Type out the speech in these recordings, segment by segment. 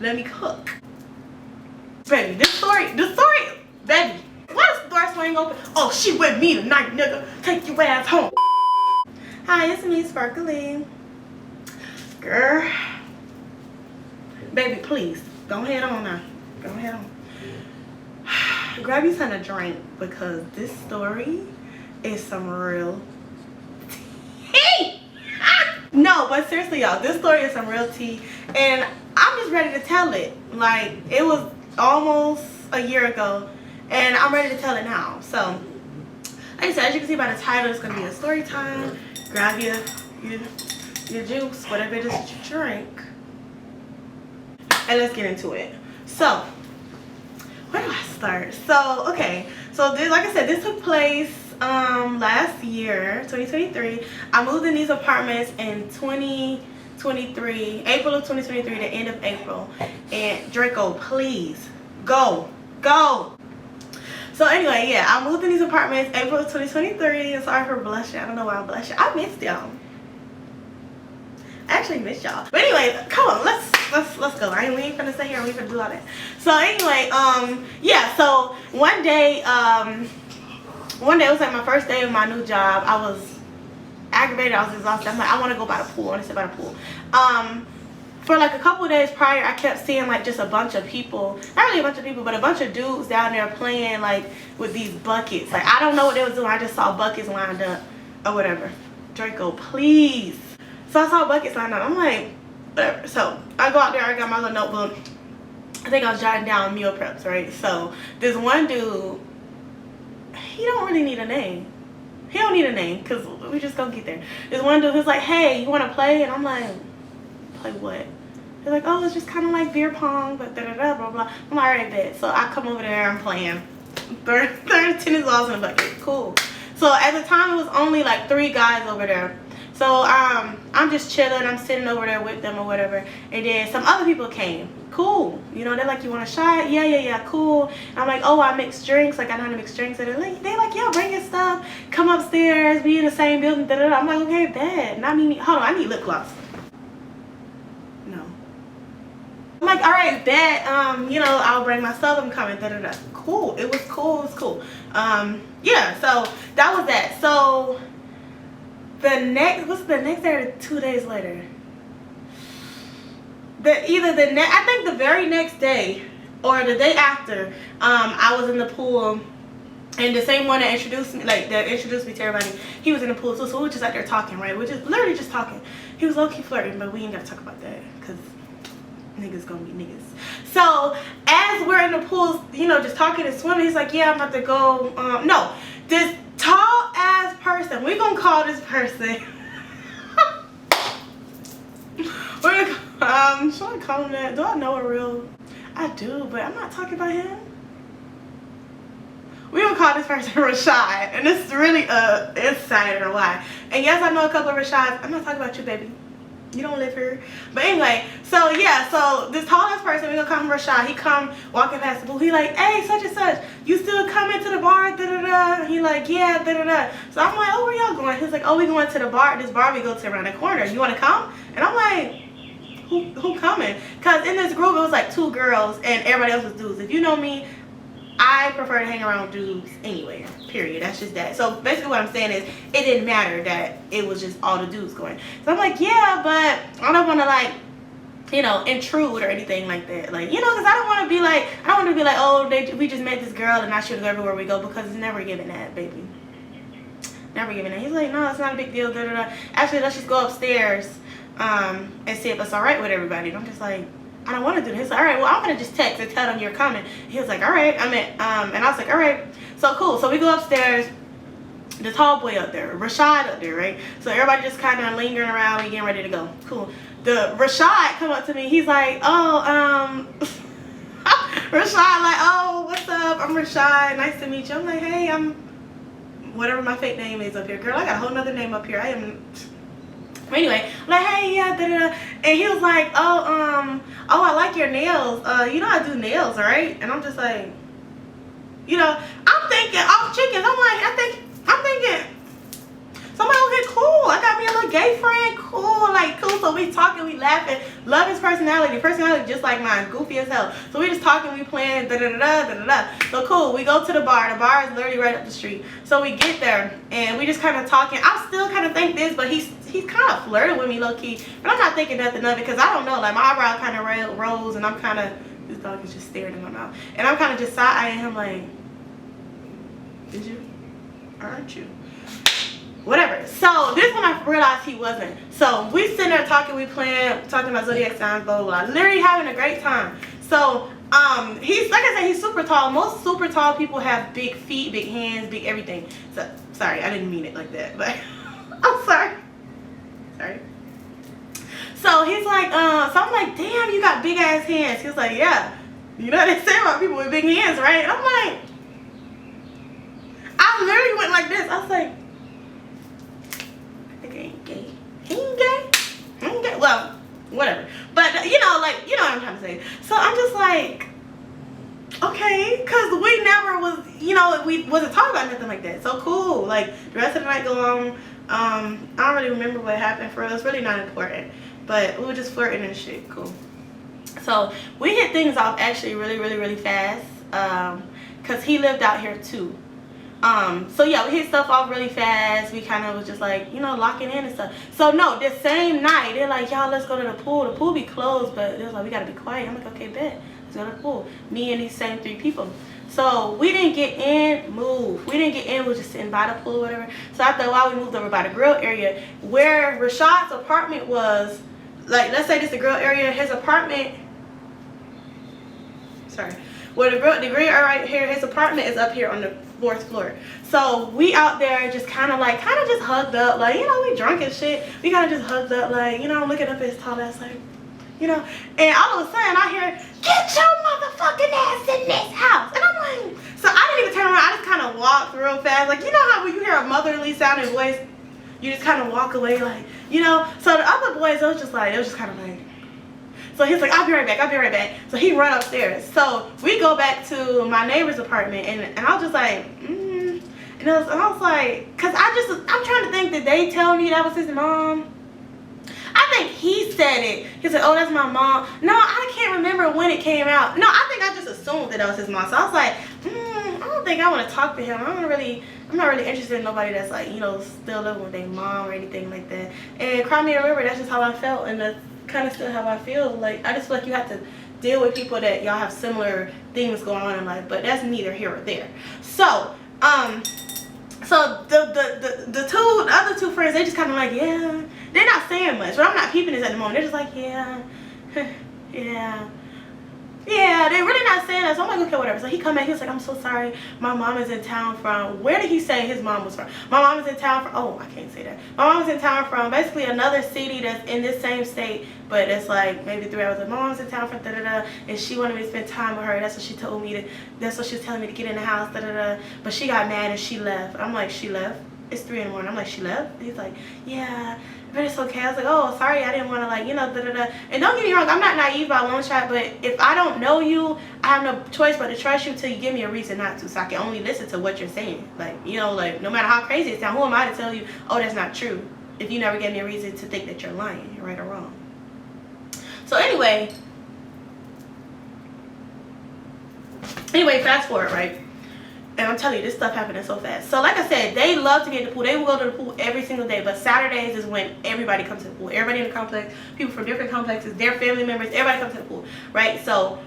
let me cook. Baby, this story, baby. Why is the door swing open? Oh, she with me tonight, nigga. Take your ass home. Hi, it's me, Sparkly. Girl. Baby, please. Go ahead on now. Go ahead on. Grab you something to drink because this story is some real tea. No, but seriously, y'all, this story is some real tea. And I'm just ready to tell it. Like, it was almost a year ago. And I'm ready to tell it now. So, like I said, as you can see by the title, it's going to be a story time. Grab your juice, whatever it is that you drink. And let's get into it. So, where do I start? So, okay. So, this, like I said, this took place last year, 2023. I moved in these apartments in 2023, April of 2023, the end of April. And Draco, please, go. So anyway, yeah, I moved in these apartments April of 2023. And sorry for blushing. I don't know why I'm blushing. I missed y'all. I actually missed y'all. But anyway, come on, let's go. Right? We ain't gonna sit here and we gonna do all that. So anyway, yeah. So one day it was like my first day of my new job. I was aggravated. I was exhausted. I'm like, I want to go by the pool. I want to sit by the pool. For like a couple of days prior, I kept seeing like just a bunch of people, not really a bunch of people, but a bunch of dudes down there playing like with these buckets. Like, I don't know what they was doing. I just saw buckets lined up or whatever. Draco, please. So I saw buckets lined up. I'm like, whatever. So I go out there. I got my little notebook. I think I was jotting down meal preps, right? So this one dude, he don't really need a name. He don't need a name because we just gonna get there. This one dude who's like, hey, you want to play? And I'm like, play what? They're like, oh, it's just kind of like beer pong, but da-da-da, blah, blah. I'm like, all right, bet. So I come over there, I'm playing. Third tennis balls in the bucket. Cool. So at the time, it was only like 3 guys over there. So I'm just chilling. I'm sitting over there with them or whatever. And then some other people came. Cool. You know, they're like, you want a shot? Yeah, cool. And I'm like, oh, I mix drinks. Like, I know how to mix drinks. And they're like, yeah, bring your stuff. Come upstairs. We in the same building. Da-da-da. I'm like, okay, bad. Hold on, I need lip gloss. No. I'm like, all right, bet. You know, I'll bring my stuff. I'm coming. Da-da-da. Cool. It was cool. Yeah, so that was that. So what's the next day or 2 days later? I think the very next day or the day after, I was in the pool, and the same one that introduced me to everybody, he was in the pool too. So we were just out there talking, right? We're just literally just talking. He was low-key flirting, but we ain't gotta talk about that because niggas gonna be niggas. So as we're in the pool, you know, just talking and swimming, he's like, yeah, I'm about to go. No, this tall ass person, we're gonna call this person. Should I call him that? Do I know a real? I do, but I'm not talking about him. We're gonna call this person Rashad, and this is really insider why. And yes, I know a couple of Rashads. I'm not talking about you, baby. You don't live here. But anyway, so yeah, so this tall ass person, we're gonna call him Rashad. He come walking past the pool. He like, hey, such and such, you still coming to the bar? Da da da. He like, yeah, da da da. So I'm like, oh, where y'all going? He's like, oh, we going to the bar. This bar we go to around the corner. You wanna come? And I'm like, who coming? Cause in this group it was like 2 girls and everybody else was dudes. If you know me, I prefer to hang around dudes anyway, period. That's just that. So basically what I'm saying is it didn't matter that it was just all the dudes going. So I'm like, yeah, but I don't want to like, you know, intrude or anything like that. Like, you know, because I don't want to be like, oh, we just met this girl and I should go everywhere we go, because it's never giving that, baby. Never giving that. He's like, no, it's not a big deal. Da, da, da. Actually, let's just go upstairs and see if it's all right with everybody. And I'm just like, I don't want to do this. He's like, all right, well, I'm going to just text and tell them you're coming. He was like, all right. And I was like, all right. So cool. So we go upstairs. The tall boy up there, Rashad up there, right? So everybody just kind of lingering around. We getting ready to go. Cool. The Rashad come up to me. He's like, oh, Rashad, like, oh, what's up? I'm Rashad. Nice to meet you. I'm like, hey, I'm whatever my fake name is up here. Girl, I got a whole nother name up here. I am... Anyway, like, hey, yeah, da, da, da. And he was like, oh, I like your nails. You know I do nails, right? And I'm just like, you know, I'm thinking off chickens. I'm thinking. So So I'm like, okay, cool. I got me a little gay friend. Cool, like, cool. So we talking, we laughing. Love his personality. Personality just like mine, goofy as hell. So we just talking, we playing, da-da-da-da. So cool, we go to the bar. The bar is literally right up the street. So we get there, and we just kind of talking. I still kind of think this, but he's kind of flirting with me low-key. But I'm not thinking nothing of it, because I don't know. Like, my eyebrow kind of rose, and I'm kind of, this dog is just staring in my mouth. And I'm kind of just side-eyeing him like, is you? Aren't you? Whatever. So this one I realized he wasn't. So we sitting there talking, we playing, talking about zodiac signs, blah blah blah. Literally having a great time. So he's, like I said, he's super tall. Most super tall people have big feet, big hands, big everything. So sorry, I didn't mean it like that, but I'm sorry. Sorry. So he's like, so I'm like, damn, you got big ass hands. He was like, yeah. You know what they say about people with big hands, right? And I'm like, I literally went like this. I was like, ain't gay. He ain't gay. He ain't gay. Well, whatever. But you know, like, you know what I'm trying to say. So I'm just like, okay, because we never was, you know, we wasn't talking about nothing like that. So cool. Like, the rest of the night go on. I don't really remember what happened for us. It's really not important. But we were just flirting and shit. Cool. So we hit things off actually really fast. Because he lived out here too. So yeah, we hit stuff off really fast. We kind of was just like, you know, locking in and stuff. So no, the same night, they're like, y'all, let's go to the pool. The pool be closed, but they was like, we gotta be quiet. I'm like, okay, bet. Let's go to the pool. Me and these same 3 people. So we didn't get in, move. We didn't get in, we were just sitting by the pool or whatever. So after a while, we moved over by the grill area where Rashad's apartment was. Like, let's say this is the grill area. His apartment, sorry. Where the grill area right here, his apartment is up here on the 4th floor. So we out there just kind of just hugged up, like, you know, we drunk and shit. We kind of just hugged up, like, you know, I'm looking up at his tall ass, like, you know. And all of a sudden I hear, get your motherfucking ass in this house. And I'm like, so I didn't even turn around. I just kind of walked real fast. Like, you know how when you hear a motherly sounding voice, you just kind of walk away, like, you know. So the other boys, they was just kind of like, so he's like, I'll be right back, I'll be right back. So he run upstairs. So we go back to my neighbor's apartment, and I was just like, and I was like, cause I'm trying to think, did they tell me that was his mom? I think he said it. He said, oh, that's my mom. No, I can't remember when it came out. No, I think I just assumed that was his mom. So I was like, I don't think I want to talk to him. I'm not really interested in nobody that's like, you know, still living with their mom or anything like that. And cry me a river, that's just how I felt, and that's kind of still how I feel. Like, I just feel like you have to deal with people that y'all have similar things going on in life, but that's neither here or there. So so the other two friends, they just kind of like, yeah, they're not saying much, but I'm not peeping this at the moment. They're just like, yeah, yeah, they're really not saying that. So I'm like, okay, whatever. So he come back, he was like, I'm so sorry, my mom is in town from, where did he say his mom was from? My mom is in town from, oh, I can't say that. My mom is in town from basically another city that's in this same state, but it's like maybe 3 hours. Like, my mom's in town from da-da-da, and she wanted me to spend time with her. That's what she told me to, that's what she was telling me to get in the house, da-da-da. But she got mad and she left. I'm like, she left? It's 3 in the morning. I'm like, she left? He's like, yeah, but it's okay. I was like, oh, sorry, I didn't want to, like, you know, da-da-da. And don't get me wrong, I'm not naive about long shot, but if I don't know you, I have no choice but to trust you till you give me a reason not to, so I can only listen to what you're saying. Like, you know, like, no matter how crazy it sounds, who am I to tell you, oh, that's not true, if you never gave me a reason to think that you're lying, you're right or wrong. So anyway, fast forward, right? And I'm telling you, this stuff happening so fast. So like I said, they love to be in the pool. They will go to the pool every single day. But Saturdays is when everybody comes to the pool. Everybody in the complex, people from different complexes, their family members, everybody comes to the pool, right? So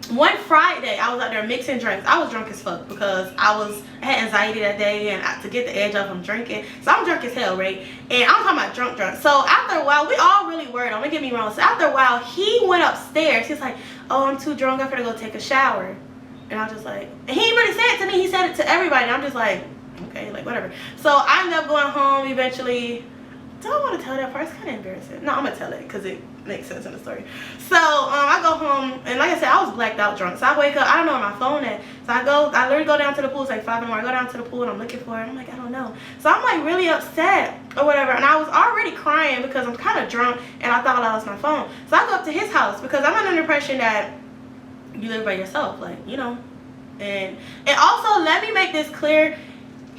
one Friday, I was out there mixing drinks. I was drunk as fuck because I had anxiety that day, and to get the edge off, I'm drinking. So I'm drunk as hell, right? And I'm talking about drunk. So after a while, we all really worried. Don't get me wrong. So after a while, he went upstairs. He's like, oh, I'm too drunk. I'm gonna go take a shower. And I was just like, and he didn't really say it to me. He said it to everybody. And I'm just like, okay, like, whatever. So I ended up going home eventually. Do I want to tell that part? It's kind of embarrassing. No, I'm going to tell it because it makes sense in the story. So I go home, and like I said, I was blacked out drunk. So I wake up. I don't know where my phone at. So I literally go down to the pool. It's like 5 in the morning. I go down to the pool, and I'm looking for it. I'm like, I don't know. So I'm like really upset or whatever. And I was already crying because I'm kind of drunk, and I thought I lost my phone. So I go up to his house because I'm under the impression that you live by yourself, like, you know. And also, let me make this clear,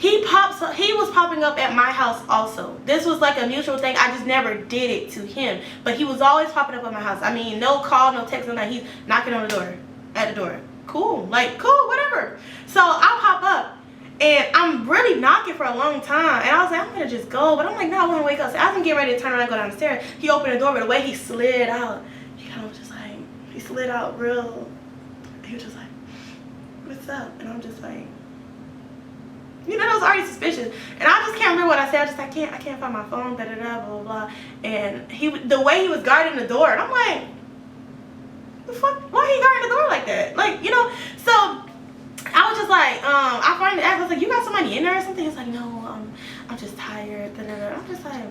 he was popping up at my house also. This was like a mutual thing. I just never did it to him, but he was always popping up at my house. I mean, no call, no text, no nothing. He's knocking on the door, at the door. Cool, like cool, whatever. So I pop up and I'm really knocking for a long time, and I was like, I'm gonna just go, but I'm like, no, I want to wake up. So as I'm getting ready to turn around and go downstairs, he opened the door, but the way he slid out, he kind of was just like, he slid out real. He was just like, what's up? And I'm just like, you know, that was already suspicious, and I just can't remember what I said. I just, I can't find my phone, da da da, blah blah blah. And the way he was guarding the door, and I'm like, the fuck, why he guarding the door like that? Like, you know. So I was just like, I finally asked, I was like, you got somebody in there or something? He's like, no, I'm just tired, da da da. I'm just like,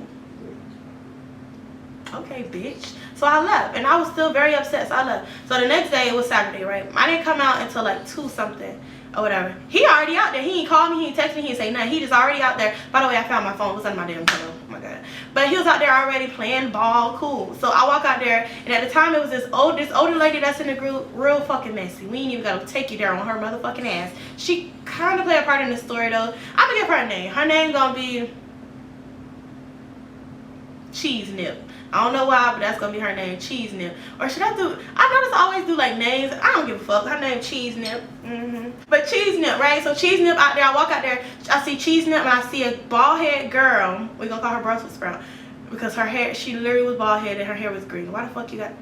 okay, bitch. So I left, and I was still very upset, so I left. So the next day, it was Saturday, right? I didn't come out until like 2 something or whatever. He already out there. He ain't called me, he ain't texted me, he ain't say nothing. He just already out there. By the way, I found my phone. It was under my damn pillow. Oh my god. But he was out there already playing ball. Cool. So I walk out there, and at the time it was this older lady that's in the group, real fucking messy. We ain't even gotta take you there on her motherfucking ass. She kind of played a part in this story though. I'm gonna give her a name. Her name gonna be Cheese Nip. I don't know why, but that's gonna be her name, Cheese Nip. Or should I do? I notice I always do like names. I don't give a fuck. Her name Cheese Nip. But Cheese Nip, right? So Cheese Nip out there. I walk out there. I see Cheese Nip, and I see a bald head girl. We're gonna call her Brussels sprout because her hair. She literally was bald headed. Her hair was green. Why the fuck you got?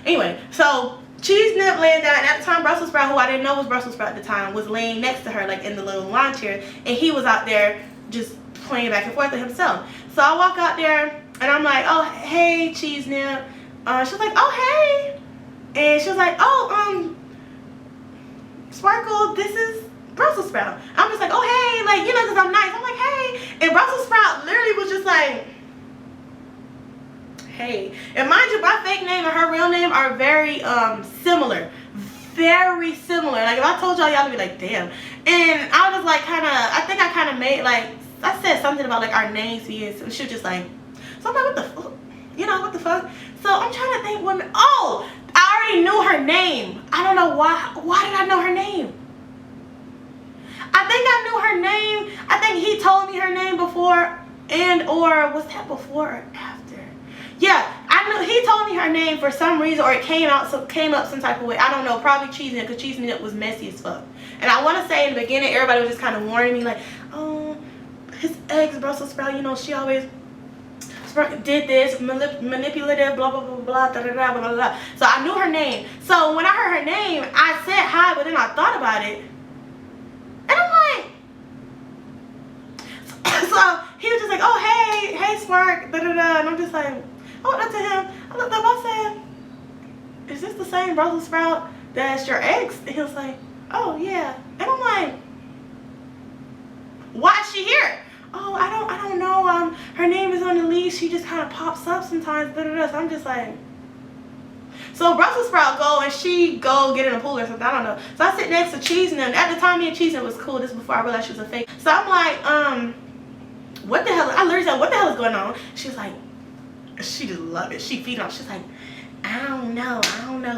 Anyway, so Cheese Nip laying down. And at the time, Brussels sprout, who I didn't know was Brussels sprout at the time, was laying next to her, like in the little lawn chair, and he was out there just playing back and forth with himself. So I walk out there. And I'm like, oh, hey, Cheese Nip. She was like, oh, hey. And she was like, oh, Sparkle, this is Brussels sprout. I'm just like, oh, hey, like, you know, because I'm nice. I'm like, hey. And Brussels sprout literally was just like, hey. And mind you, my fake name and her real name are very similar. Very similar. Like, if I told y'all, y'all would be like, damn. And I was like, I think I kind of made, like, I said something about, like, our names being, so she was just like, so I'm like, what the fuck? You know, what the fuck? So I'm trying to think when, oh, I already knew her name. I don't know why. Why did I know her name? I think I knew her name. I think he told me her name before, or was that before or after? Yeah, I knew he told me her name for some reason, or it came up some type of way. I don't know, probably Cheese Nip, because Cheese Nip was messy as fuck. And I want to say in the beginning, everybody was just kind of warning me, like, oh, his ex Brussels sprout, you know, she always did this, manipulative, blah, blah, blah, blah, da, da, da, blah, blah, blah. So I knew her name. So when I heard her name, I said hi, but then I thought about it. And I'm like, so he was just like, oh, hey, Spark, da, da, da. And I'm just like, I went up to him. I looked up, I said, is this the same Brussels sprout that's your ex? And he was like, oh, yeah. And I'm like, why is she here? Oh, I don't know. Her name is on the leash. She just kind of pops up sometimes. Blah, blah, blah. So I'm just like, so Brussels sprout go and she go get in a pool or something. I don't know. So I sit next to Cheese Nip. At the time, me and Cheese Nip was cool. This is before I realized she was a fake. So I'm like, what the hell? I literally said, what the hell is going on? She's like, she just loved it. She feed off. She's like, I don't know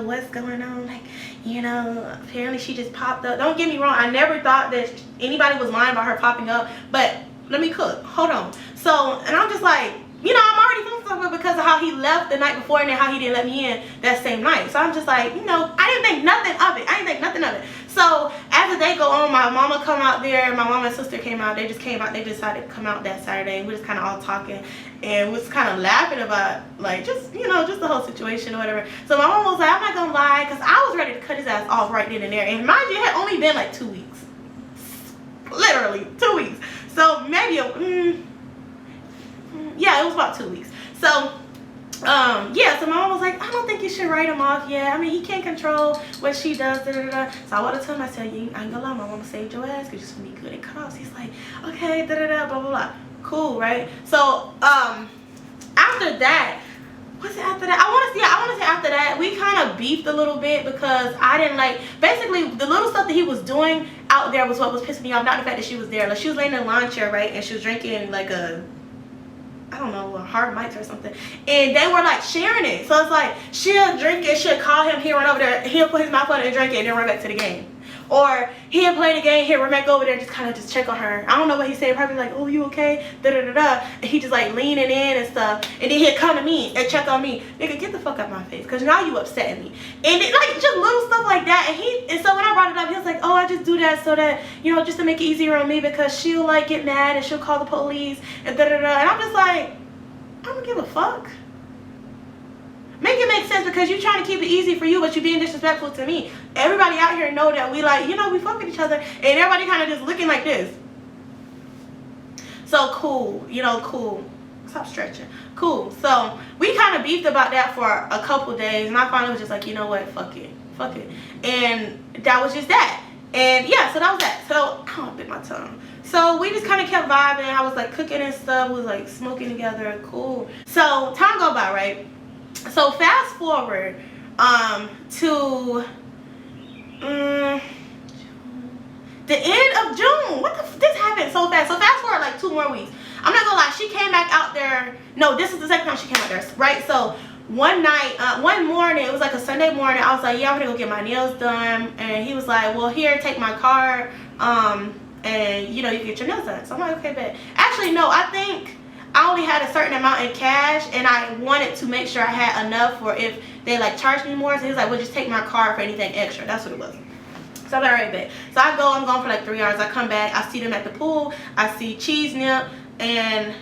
what's going on. Like, you know, apparently she just popped up. Don't get me wrong. I never thought that anybody was lying about her popping up, but let me cook. Hold on. So, and I'm just like, you know, I'm already feeling something because of how he left the night before and then how he didn't let me in that same night. So I'm just like, you know, I didn't think nothing of it. So as the day go on, my mama come out there, my mama and sister came out. They just came out. They decided to come out that Saturday, and we just kind of all talking and was kind of laughing about, like, just, you know, just the whole situation or whatever. So my mama was like, I'm not gonna lie, because I was ready to cut his ass off right then and there. And mind you, it had only been like 2 weeks. Literally 2 weeks. So maybe yeah, it was about 2 weeks. So yeah, so my mom was like, I don't think you should write him off. Yeah, I mean, he can't control what she does, da, da, da. So I wanted to tell him, I said, I ain't gonna lie, my mama saved your ass because you're just gonna be good at cutoffs. He's like, okay, da, da, da, blah, blah, blah. Cool, right? So after that, what's it after that? I want to say after that, we kind of beefed a little bit because I didn't like, basically the little stuff that he was doing out there was what was pissing me off, not the fact that she was there. Like, she was laying in a lawn chair, right, and she was drinking like a, I don't know, a hard mics or something, and they were like sharing it. So it's like, she'll drink it, she'll call him, he'll run over there, he'll put his mouth on it and drink it, and then run back to the game. Or he'll play the game, he'll run back over there and just kind of just check on her. I don't know what he's saying, probably like, oh, you okay? Da-da-da-da. And he just like leaning in and stuff. And then he'll come to me and check on me. Nigga, get the fuck out my face, because now you upsetting me. And it, like, just little stuff like that. And so when I brought it up, he was like, oh, I just do that so that, you know, just to make it easier on me, because she'll like get mad and she'll call the police and da-da-da. And I'm just like, I don't give a fuck. Make it make sense, because you're trying to keep it easy for you, but you're being disrespectful to me. Everybody out here know that we like, you know, we fuck with each other, and everybody kind of just looking like this. So cool, you know, cool. Stop stretching. Cool. So we kind of beefed about that for a couple days, and I finally was just like, you know what, fuck it, and that was just that. And yeah, so that was that. So I don't bit my tongue. So we just kind of kept vibing. I was like cooking and stuff. We was like smoking together. Cool. So time go by, right? So fast forward to the end of June. This happened so fast. So fast forward like 2 more weeks. I'm not gonna lie, she came back out there. No, this is the second time she came out there, right? So one night, one morning, it was like a Sunday morning, I was like, yeah, I'm gonna go get my nails done. And he was like, well, here, take my card, and you know, you can get your nails done. So I'm like, okay, bet. Actually, no, I think I only had a certain amount in cash, and I wanted to make sure I had enough for if they like charged me more. So he was like, well, just take my card for anything extra. That's what it was. So I'm like, alright, bet. So I'm gone for like 3 hours. I come back, I see them at the pool, I see Cheese Nip, and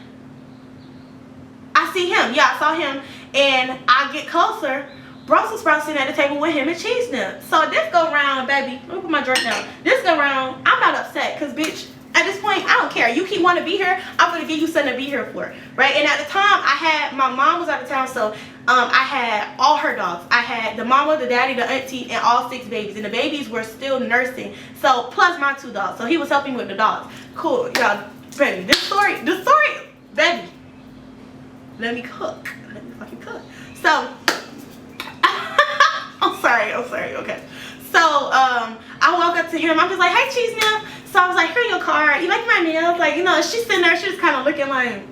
I see him. Yeah, I saw him, and I get closer. Brussels sprouts sitting at the table with him and Cheese Nip. So this go round, baby. Let me put my drink down. This go round, I'm not upset, because bitch, at this point, I don't care. You keep wanting to be here, I'm going to give you something to be here for, right? And at the time, my mom was out of town, so I had all her dogs. I had the mama, the daddy, the auntie, and all 6 babies. And the babies were still nursing, so plus my 2 dogs. So he was helping with the dogs. Cool, y'all, baby. This story, baby. Let me cook. Let me fucking cook. So, I'm sorry, okay. So, I walk up to him. I'm just like, hey, Cheese Nip. So I was like, here your card. You like my nails? Like, you know, she's sitting there. She's kind of looking like,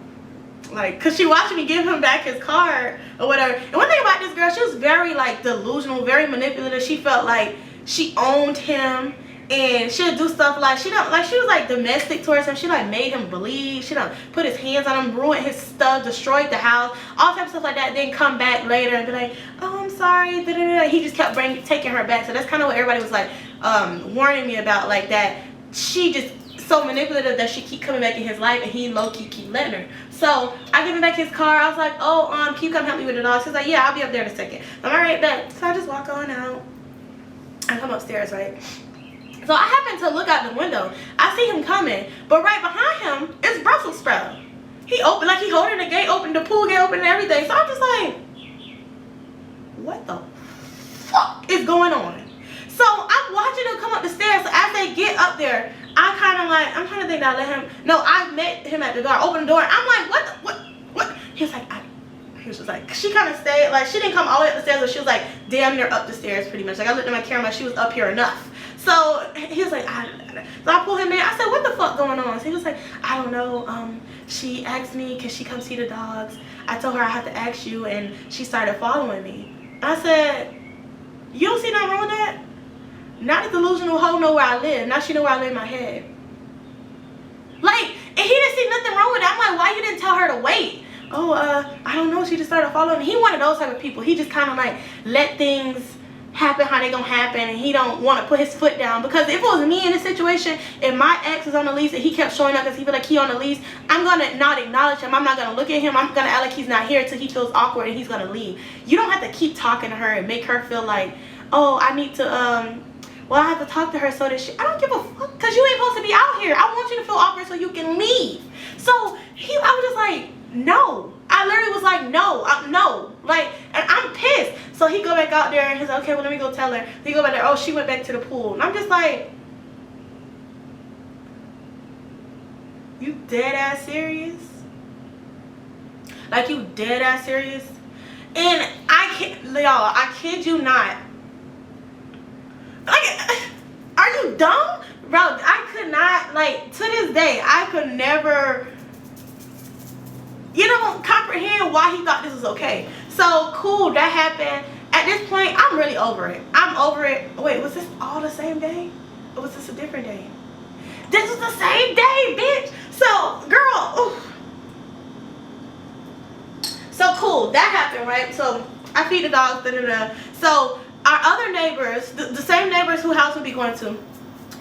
because she watching me give him back his card or whatever. And one thing about this girl, she was very, like, delusional, very manipulative. She felt like she owned him. And she'll do stuff like, she was like domestic towards him. She like made him bleed. She done put his hands on him, ruined his stuff, destroyed the house, all types of stuff like that. Then come back later and be like, oh, I'm sorry. Da-da-da. He just kept taking her back. So that's kind of what everybody was like warning me about, like that. She just so manipulative that she keep coming back in his life, and he low-key keep letting her. So I give him back his car. I was like, oh, can you come help me with the dogs? He's like, yeah, I'll be up there in a second. I'm all right, back. So I just walk on out. I come upstairs, right? So I happen to look out the window. I see him coming, but right behind him is Brussels sprout. He holding the gate open, the pool gate open, and everything. So I'm just like, what the fuck is going on? So I'm watching them come up the stairs. So as they get up there, I'm trying to think that I let him. No, I met him at the door. Open the door. I'm like, what? He was just like, she kind of stayed, like, she didn't come all the way up the stairs, but she was like damn near up the stairs pretty much. Like, I looked at my camera, like she was up here enough. So he was like, so I pulled him in. I said, what the fuck going on? So he was like, I don't know. She asked me, can she come see the dogs? I told her I had to ask you, and she started following me. I said, you don't see nothing wrong with that? Not a delusional hoe know where I live. Now she know where I live in my head. Like, and he didn't see nothing wrong with it. I'm like, why you didn't tell her to wait? Oh, I don't know. She just started following me. He one of those type of people. He just kind of like let things happen how they gonna happen, and he don't want to put his foot down. Because if it was me in this situation, if my ex is on the lease and he kept showing up because he feel like he on the lease, I'm gonna not acknowledge him. I'm not gonna look at him. I'm gonna act like he's not here until he feels awkward and he's gonna leave. You don't have to keep talking to her and make her feel like, oh, I need to well, I have to talk to her so that I don't give a fuck, because you ain't supposed to be out here. I want you to feel awkward so you can leave. So I was just like, no. I literally was like, no, no. Like, and I'm pissed. So he go back out there and he's like, okay, well, let me go tell her. He go back there, oh, she went back to the pool. And I'm just like, you dead ass serious? Like, you dead ass serious? And I kid you not. Like, are you dumb? Bro, I could not, like, to this day, I could never, comprehend why he thought this was okay. So, cool, that happened. At this point, I'm really over it. I'm over it. Wait, was this all the same day? Or was this a different day? This was the same day, bitch. So, girl. Oof. So cool. That happened, right? So I feed the dogs. So our other neighbors, the same neighbors who house we be going to,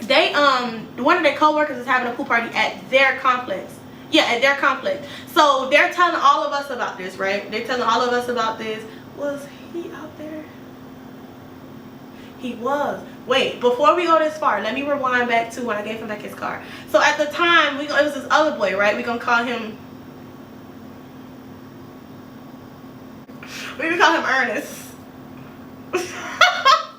they one of their co-workers is having a pool party at their complex. Yeah, at their complex. So they're telling all of us about this, right? They're telling all of us about this. Was he out there? He was. Wait, before we go this far, let me rewind back to when I gave him back his car. So at the time, it was this other boy, right? We're gonna call him. We're gonna call him Ernest.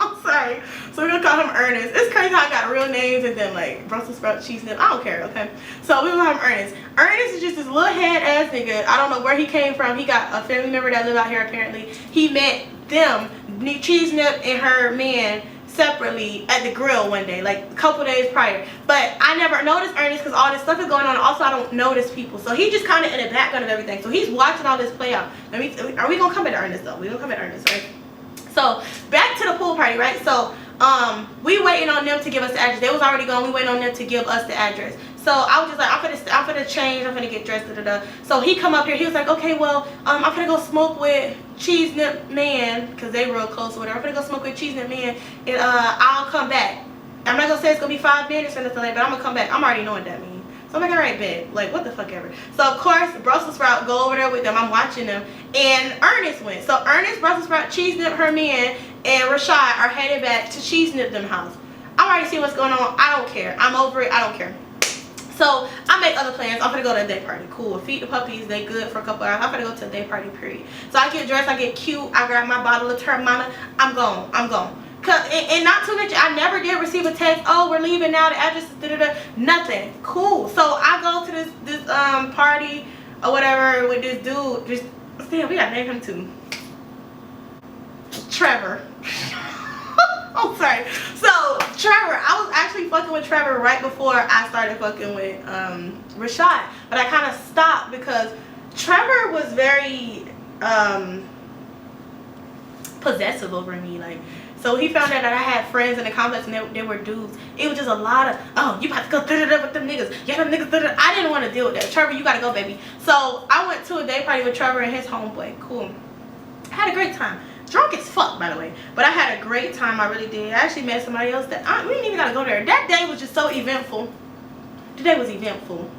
I'm sorry. So we're gonna call him Ernest. It's crazy how I got real names and then like Brussels sprout cheese nip. I don't care, okay? So we're gonna call him Ernest. Ernest is just this little head ass nigga. I don't know where he came from. He got a family member that live out here apparently. He met them, cheese nip and her man, separately at the grill one day, like a couple days prior. But I never noticed Ernest because all this stuff is going on. Also, I don't notice people. So he's just kind of in the background of everything. So he's watching all this play out. Are we gonna come at Ernest though? We gonna come at Ernest, right? So back to the pool party, right? So we waiting on them to give us the address. They was already gone. We waiting on them to give us the address. So I was just like, I'm finna change. I'm finna get dressed. So he come up here. He was like, okay, well, I'm finna go smoke with Cheese Nip Man because they real close or whatever. I'm finna go smoke with Cheese Nip Man, and I'll come back. I'm not gonna say it's gonna be 5 minutes or nothing like that, but I'm gonna come back. I'm already knowing what that means. So I'm like, alright, bet. Like, what the fuck ever. So of course, Brussels sprout go over there with them. I'm watching them, and Ernest went. So Ernest, Brussels sprout, Cheese Nip, her man, and Rashad are headed back to Cheese Nip them house. I'm already seeing what's going on. I don't care. I'm over it. I don't care. So I make other plans. I'm gonna go to a day party. Cool. Feed the puppies. They good for a couple hours. I'm gonna go to a day party, period. So I get dressed. I get cute. I grab my bottle of Termana. I'm gone. I'm gone. And not to mention, I never did receive a text. Oh, we're leaving now. The address is nothing. Cool. So I go to this party or whatever with this dude. Just damn, we gotta name him too. Trevor. I'm sorry. So Trevor, I was actually fucking with Trevor right before I started fucking with Rashad, but I kind of stopped because Trevor was very possessive over me. Like, so he found out that I had friends in the complex and they were dudes. It was just a lot of, oh, you about to go with them niggas. Yeah, them niggas. I didn't want to deal with that. Trevor, you gotta go, baby. So I went to a day party with Trevor and his homeboy. Cool. I had a great time. Drunk as fuck, by the way, but I had a great time. I really did. I actually met somebody else that we didn't even gotta go there. That day was just so eventful. The day was eventful,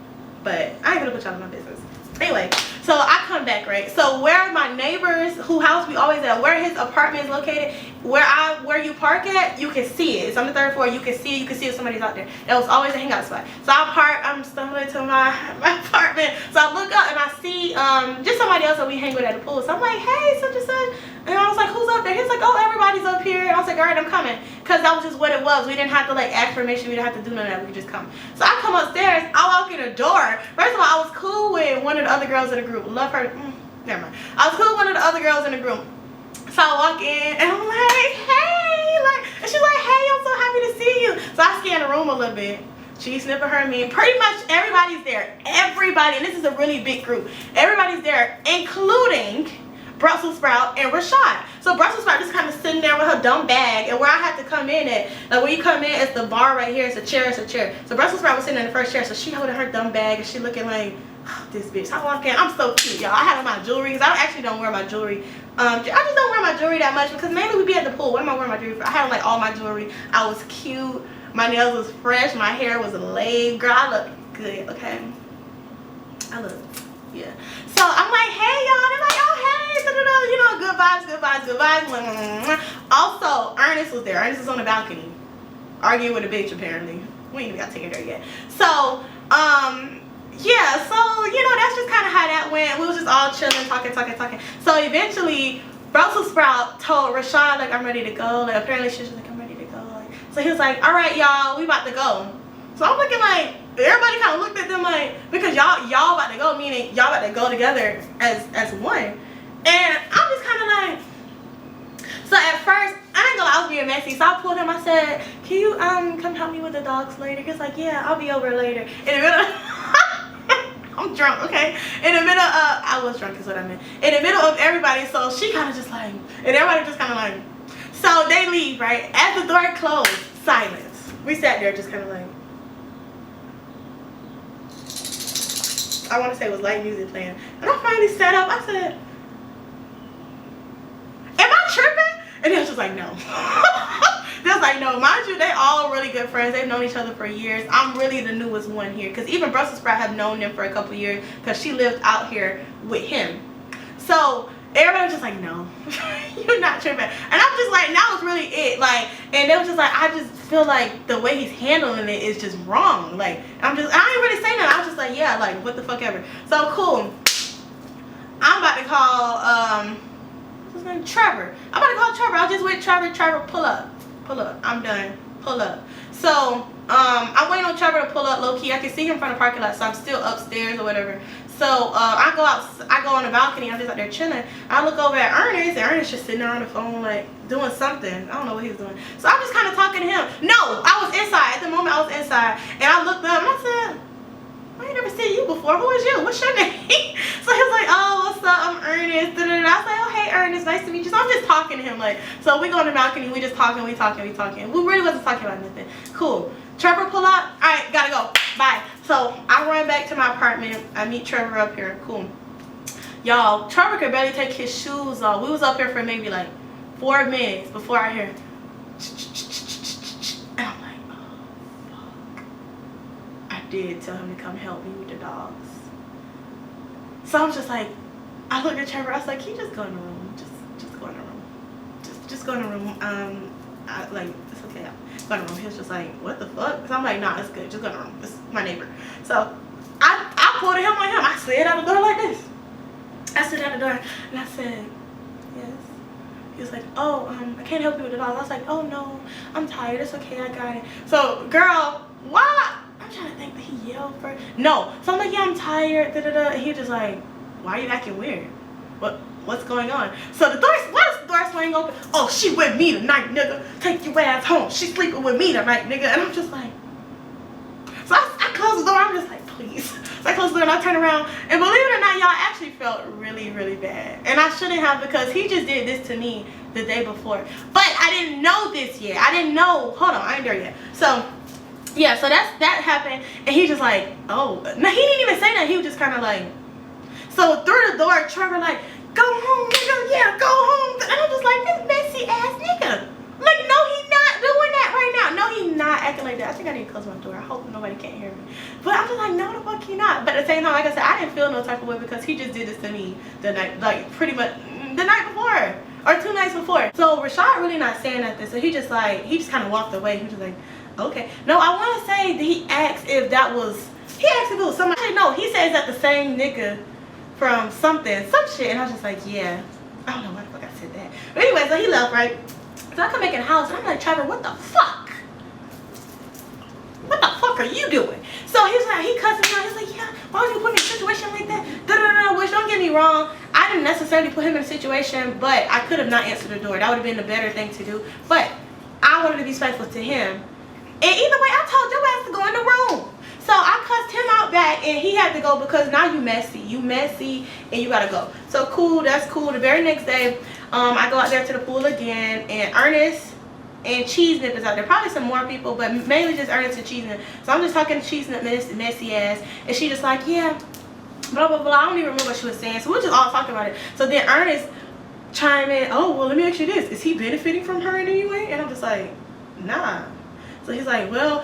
but I ain't gonna put y'all in my business. Anyway, so I come back, right? So where my neighbors, who house we always at, where his apartment is located, where you park at, you can see it. It's on the 3rd floor. You can see it. You can see if somebody's out there. That was always a hangout spot. So I park. I'm stumbling to my apartment. So I look up and I see just somebody else that we hang with at the pool. So I'm like, hey, such and such. And I was like, who's up there? He's like, oh, everybody's up here. And I was like, all right, I'm coming. Because that was just what it was. We didn't have to, like, ask permission. We didn't have to do none of that. We could just come. So I come upstairs. I walk in the door. First of all, I was cool with one of the other girls in the group. Love her. Never mind. I was cool with one of the other girls in the group. So I walk in, and I'm like, hey. And she's like, hey, I'm so happy to see you. So I scan the room a little bit. Cheese Snipper, her, me. Pretty much everybody's there. Everybody. And this is a really big group. Everybody's there, including Brussels sprout and Rashad. So Brussels sprout just kind of sitting there with her dumb bag, and where I had to come in at, like when you come in, it's the bar right here, it's a chair. So Brussels sprout was sitting in the first chair, so she holding her dumb bag and she looking like, oh, this bitch. I walk in, I'm so cute, y'all. I have on my jewelry because I actually don't wear my jewelry. I just don't wear my jewelry that much because mainly we be at the pool. What am I wearing my jewelry for? I had on like all my jewelry. I was cute. My nails was fresh. My hair was laid. Girl, I look good, okay? I look, yeah. So I'm like, hey, y'all. They're like, oh, hey, you know, good vibes, good vibes, good vibes. Also, Ernest was there. Ernest was on the balcony arguing with a bitch, apparently. We ain't even got taken there yet. So, yeah, so, you know, that's just kind of how that went. We was just all chilling, talking. So eventually, Brussels sprout told Rashad, like, I'm ready to go. Like, apparently she was like, I'm ready to go. Like, so he was like, all right, y'all, we about to go. So I'm looking like, everybody kind of looked at them like, because y'all about to go, meaning y'all about to go together as one. And I'm just kind of like, so at first, I ain't gonna lie, I was being messy. So I pulled him, I said, can you come help me with the dogs later? He's like, yeah, I'll be over later. In the middle I'm drunk, okay? In the middle of, I was drunk is what I meant. In the middle of everybody, so she kind of just like, and everybody just kind of like, so they leave, right? As the door closed, silence. We sat there just kind of like, I want to say it was light music playing. And I finally sat up. I said, am I tripping? And they was just like, no. They was like, no. Mind you, they all really good friends. They've known each other for years. I'm really the newest one here. Because even Brussels Sprout have known them for a couple years. Because she lived out here with him. So everybody was just like, no. You're not tripping. And I'm just like, that was really it. Like, and they was just like, I just feel like the way he's handling it is just wrong. Like, I ain't really saying that. I was just like, yeah, like, what the fuck ever. So cool. I'm about to call what's his name? Trevor. I'm about to call Trevor. I just wait. Trevor, pull up. Pull up. I'm done. Pull up. So I'm waiting on Trevor to pull up low key. I can see him from the parking lot, so I'm still upstairs or whatever. So I go on the balcony. I'm just out there chilling. I look over at Ernest, and Ernest just sitting there on the phone, like doing something. I don't know what he was doing. So I'm just kind of talking to him. No, I was inside. At the moment, I was inside, and I looked up and I said, I ain't never seen you before. Who is you? What's your name? So he was like, oh, what's up? I'm Ernest. I was like, oh, hey, Ernest. Nice to meet you. So I'm just talking to him. Like, so we go on the balcony. We just talking. We talking. We really wasn't talking about nothing. Cool. Trevor pull up. All right, gotta go. Bye. So I run back to my apartment. I meet Trevor up here. Cool. Y'all, Trevor could barely take his shoes off. We was up here for maybe like 4 minutes before I hear. And I'm like, oh, fuck. I did tell him to come help me with the dogs. So I'm just like, I looked at Trevor. I was like, can you just go in the room? Just go in the room. Just go in the room. Like, it's okay. Go in the room. He was just like, what the fuck? So I'm like, nah, it's good. Just go in the room. It's my neighbor. So I pulled a help on him. I slid out the door like this. I slid out the door and I said, yes. He was like, oh, I can't help you with the dogs. I was like, oh no, I'm tired. It's okay. I got it. So, girl, why? I'm trying to think that he yelled first. No. So I'm like, yeah, I'm tired. And he just like, why are you acting weird? What's going on? So the door, why does the door swing open? Oh, she with me tonight, nigga. Take your ass home. She sleeping with me tonight, nigga. And I'm just like, so I closed the door. I'm just like, please. So I closed the door and I turned around. And believe it or not, y'all, actually felt really, really bad. And I shouldn't have, because he just did this to me the day before. But I didn't know this yet. I didn't know. Hold on, I ain't there yet. So yeah, so that happened. And he just like, oh. No, he didn't even say that. He was just kind of like, so through the door, Trevor like, go home, nigga. Yeah, go home. And I'm just like, this messy ass nigga. Like, no, he's not doing that right now. No, he's not acting like that. I think I need to close my door. I hope nobody can't hear me. But I'm just like, no, the fuck he not. But at the same time, like I said, I didn't feel no type of way because he just did this to me the night, like pretty much the night before or 2 nights before. So Rashad really not saying nothing. So he just kind of walked away. He was just like, okay. No, I want to say that he asked if it was somebody. Actually, no, he says that the same nigga from some shit, and I was just like, yeah, I don't know why the fuck I said that. But anyway, so he left, right? So I come back in the house and I'm like, Trevor, what the fuck? What the fuck are you doing? So he's like, he cussing me out. He's like, yeah, why would you put me in a situation like that? Which, don't get me wrong, I didn't necessarily put him in a situation, but I could have not answered the door. That would have been the better thing to do. But I wanted to be respectful to him. And either way, I told your ass to go in the room. So I cussed him out back, and he had to go because now you messy, and you gotta go. So cool, that's cool. The very next day, I go out there to the pool again, and Ernest and Cheese Nip is out there. Probably some more people, but mainly just Ernest and Cheese Nip. So I'm just talking to Cheese Nip, messy ass, and she just like, yeah, blah blah blah. I don't even remember what she was saying. So we're just all talking about it. So then Ernest chime in, oh well, let me ask you this: is he benefiting from her in any way? And I'm just like, nah. So he's like, well,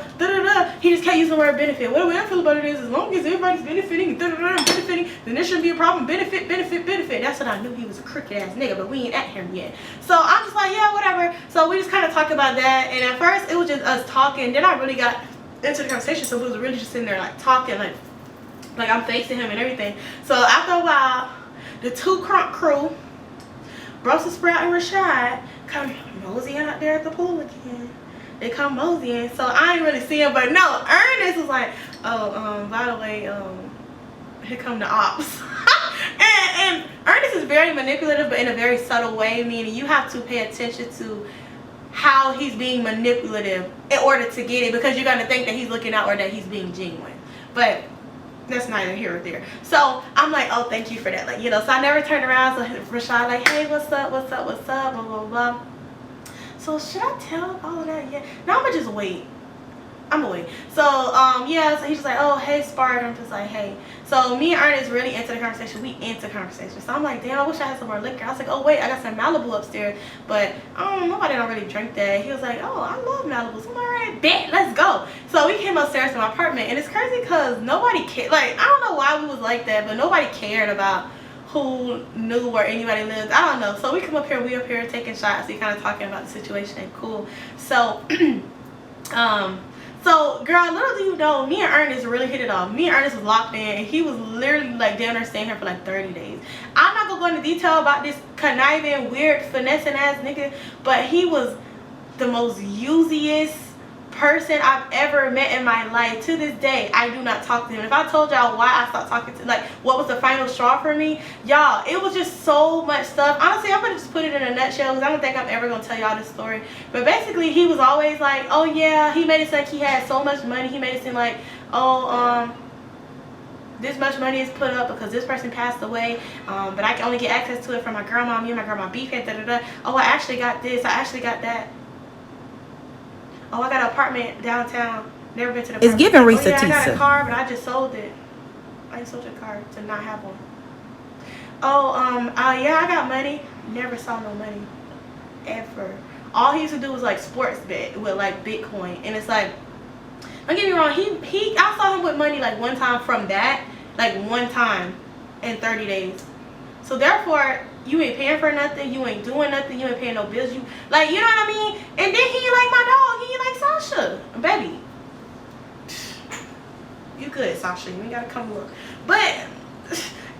he just can't use the word benefit. Well, the way I feel about it is, as long as everybody's benefiting, benefiting, then there shouldn't be a problem. Benefit. That's when I knew he was a crooked ass nigga, but we ain't at him yet. So I'm just like, yeah, whatever. So we just kind of talked about that, and at first it was just us talking. Then I really got into the conversation, so we was really just sitting there like talking, like I'm facing him and everything. So after a while, the 2 crunk crew, Brussels Sprout and Rashad, come moseying out there at the pool again. They come moseying, so I ain't really see him, but no, Ernest was like, oh, by the way, here come the ops. and Ernest is very manipulative, but in a very subtle way, meaning you have to pay attention to how he's being manipulative in order to get it, because you're going to think that he's looking out or that he's being genuine. But that's neither here or there. So I'm like, oh, thank you for that. Like, you know, so I never turned around. So Rashad like, hey, what's up, blah, blah, blah. So should I tell all of that yet? No, I'm gonna just wait. I'm away. So yeah, so he's just like, oh hey Spark. I'm just like, hey. So me and Ernest really into the conversation. We into conversation. So I'm like, damn, I wish I had some more liquor. I was like, oh wait, I got some Malibu upstairs, but nobody don't really drink that. He was like, oh, I love Malibu. So I'm like, all right, bet, let's go. So we came upstairs to my apartment, and it's crazy because nobody cared. Like, I don't know why we was like that, but nobody cared about who knew where anybody lived. I don't know. So we come up here, we up here taking shots, we kind of talking about the situation. Cool. So so girl, little do you know, me and Ernest really hit it off. Me and Ernest was locked in, and he was literally like down there staying here for like 30 days. I'm not gonna go into detail about this conniving, weird, finessing ass nigga, but he was the most usiest person I've ever met in my life. To this day, I do not talk to him. If I told y'all why I stopped talking to, like, what was the final straw for me, y'all, it was just so much stuff. Honestly, I'm gonna just put it in a nutshell because I don't think I'm ever gonna tell y'all this story. But basically, he was always like, oh yeah, he made it seem like he had so much money. He made it seem like, oh this much money is put up because this person passed away, but I can only get access to it from my grandma. Me and my grandma beefing, oh, I actually got this, I actually got that. Oh, I got an apartment downtown. Never been to the apartment. It's giving Risa oh, yeah, Tisa. I got a car, but I just sold it. I just sold a car to not have one. Oh, yeah, I got money. Never saw no money. Ever. All he used to do was like sports bet with like Bitcoin. And it's like, don't get me wrong, I saw him with money like one time from that. Like one time in 30 days. So therefore, you ain't paying for nothing, you ain't doing nothing, you ain't paying no bills, you like, you know what I mean? And then he ain't like my dog, he ain't like Sasha. Baby, you good, Sasha, you ain't gotta come look. But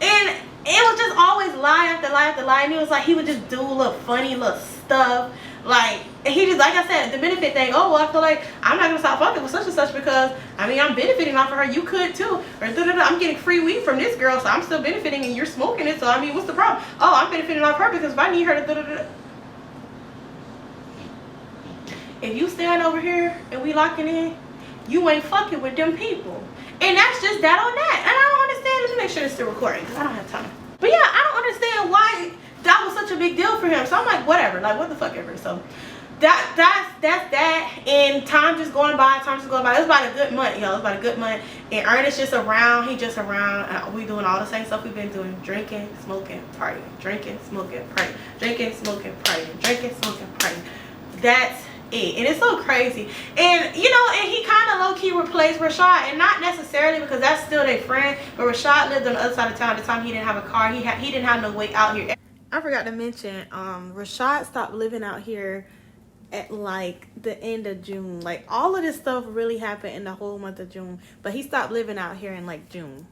and it was just always lie after lie after lie, and it was like he would just do little funny little stuff. Like, and he just, like I said, the benefit thing, oh well, I feel like I'm not gonna stop fucking with such and such because I mean I'm benefiting off of her, you could too, or I'm getting free weed from this girl, so I'm still benefiting and you're smoking it, so I mean what's the problem? Oh, I'm benefiting off her because if I need her to if you stand over here and we locking in, you ain't fucking with them people. And that's just that on that. And I don't understand. Let me make sure it's still recording because I don't have time. But yeah, I don't understand why that was such a big deal for him. So I'm like, whatever, like what the fuck ever. So that's that. And time just going by. It was about a good month, y'all. It was about a good month. And Ernest just around. He just around. We doing all the same stuff we've been doing: drinking, smoking, partying, drinking, smoking, partying, drinking, smoking, partying, drinking, smoking, partying. That's it. And it's so crazy. And you know, and he kind of low-key replaced Rashad, and not necessarily because that's still their friend, but Rashad lived on the other side of town. At the time he didn't have a car, he didn't have no way out here. I forgot to mention, Rashad stopped living out here at like the end of June. Like all of this stuff really happened in the whole month of June, but he stopped living out here in like June.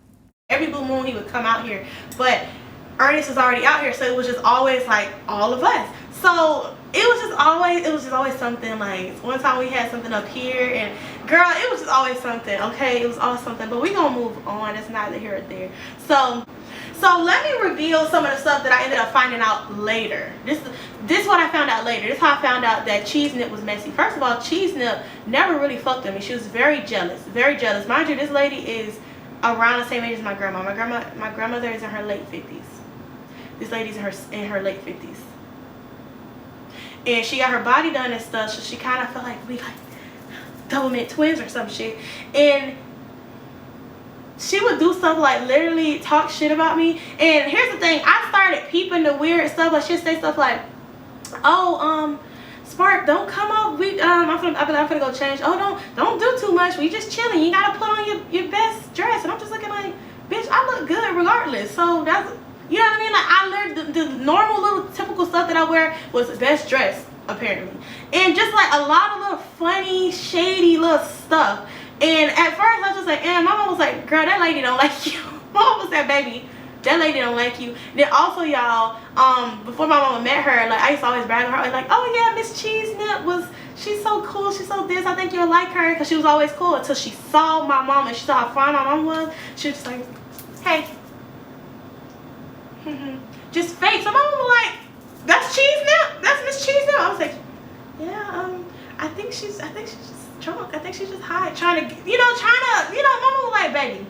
Every blue moon he would come out here, but Ernest was already out here, so it was just always like all of us. So it was just always something. Like one time we had something up here, and girl, it was just always something. Okay, it was always something, but we gonna move on. It's neither here or there. So let me reveal some of the stuff that I ended up finding out later. This is what I found out later. This is how I found out that Cheese Nip was messy. First of all, Cheese Nip never really fucked with me. She was very jealous, very jealous. Mind you, this lady is around the same age as my grandma. My grandmother is in her late 50s. This lady's in her late 50s. And she got her body done and stuff, so she kind of felt like we like double mint twins or some shit. And she would do stuff like literally talk shit about me. And here's the thing, I started peeping the weird stuff. Like she'd say stuff like, oh, Spark, don't come up. I'm finna go change. Oh, don't do too much. We just chilling. You gotta put on your best dress. And I'm just looking like, bitch, I look good regardless. So that's, you know what I mean? Like I learned the normal little typical stuff that I wear was best dress apparently, and just like a lot of little funny, shady little stuff. And at first I was just like, my mom was like, girl, that lady don't like you. Mom was that, baby, that lady don't like you. Then also y'all, before my mama met her, like I used to always brag on her, like, oh yeah, Miss Cheese Nip she's so cool, she's so this, I think you'll like her, because she was always cool until she saw my mom and she saw how fine my mom was. She was just like, hey, just fake. So my mom was like, that's Cheese Nip, that's Miss Cheese Nip. I was like, yeah, I think she's just drunk. I think she's just high, trying to, my mom was like, baby,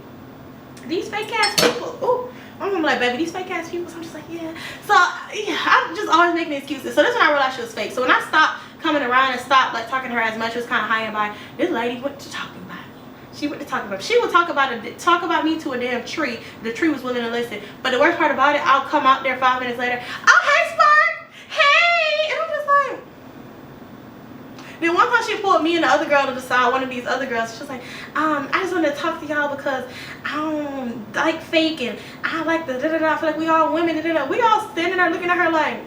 these fake ass people. Ooh, my mom was like, baby, these fake ass people. So I'm just like, yeah. So yeah, I'm just always making excuses. So that's when I realized she was fake. So when I stopped coming around and stopped like talking to her as much. It was kind of high and by. This lady went to talking about me. She went to talk about. She would talk about me to a damn tree. The tree was willing to listen. But the worst part about it, I'll come out there 5 minutes later. Oh, hey, Spark. Hey, and I'm just like. Then one time she pulled me and the other girl to the side, one of these other girls. She was like, I just wanted to talk to y'all because I don't like fake and I like the da-da-da. I feel like we all women, da-da-da. We all standing there looking at her like,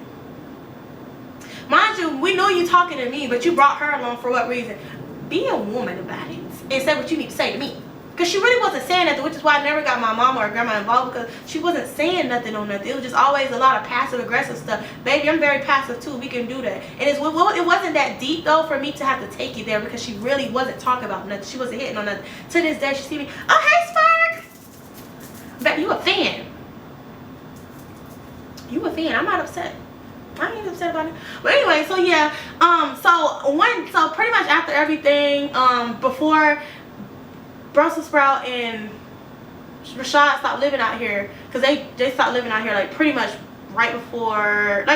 mind you, we know you talking to me, but you brought her along for what reason? Be a woman about it and say what you need to say to me. Because she really wasn't saying nothing, which is why I never got my mama or grandma involved, because she wasn't saying nothing on nothing. It was just always a lot of passive aggressive stuff. Baby, I'm very passive too. We can do that. And it wasn't that deep though for me to have to take you there, because she really wasn't talking about nothing. She wasn't hitting on nothing. To this day, she see me. Oh, hey, Spark. Bet you a fan. You a fan. I'm not upset. I ain't upset about it. But anyway, so yeah. So pretty much after everything, before Brussels Sprout and Rashad stopped living out here, because they stopped living out here like pretty much right before